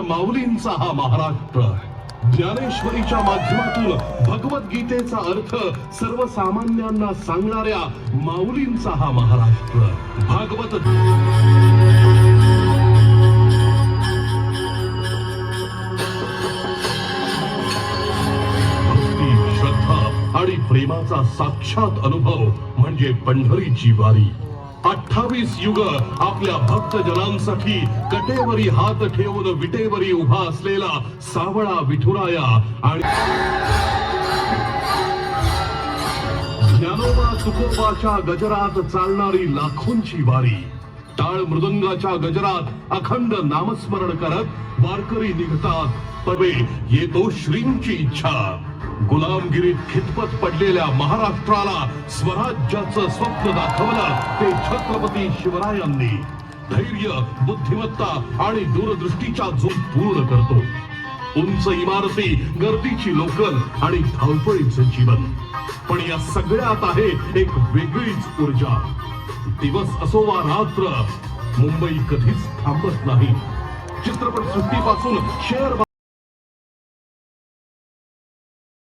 माऊलींचा हा महाराष्ट्र ज्ञानेश्वरीच्या माध्यमातून भगवद्गीतेचा अर्थ सर्वसामान्यांना सांगणाऱ्या माऊलींचा हा महाराष्ट्र भागवत भक्ती, श्रद्धा आणि प्रेमाचा साक्षात अनुभव म्हणजे पंढरीची वारी। 28 युग आपल्या भक्तजनांसाठी कटेवरी हात ठेवून विटेवरी उभा असलेला सावळा विठुराया आणि ज्ञानोबा तुकोबाच्या गजरात चालणारी लाखोंची वारी। टाळ मृदंगाच्या गजरात अखंड नामस्मरण करत वारकरी निघतात। पवे येतो श्रींची इच्छा। गुलामगिरीत खितपत पडलेल्या महाराष्ट्राला स्वराज्याचं स्वप्न दाखवलं ते छत्रपती शिवरायांनी। धैर्य, बुद्धिमत्ता आणि दूरदृष्टीचा जोम पूर्ण करतो। उंच इमारती, गर्दीची लोकल आणि धावपळीचं जीवन, पण या सगळ्यात आहे एक वेगळीच ऊर्जा। दिवस असो वा रात्र, मुंबई कधीच थांबत नाही। चित्रपट सृष्टीपासून शेअर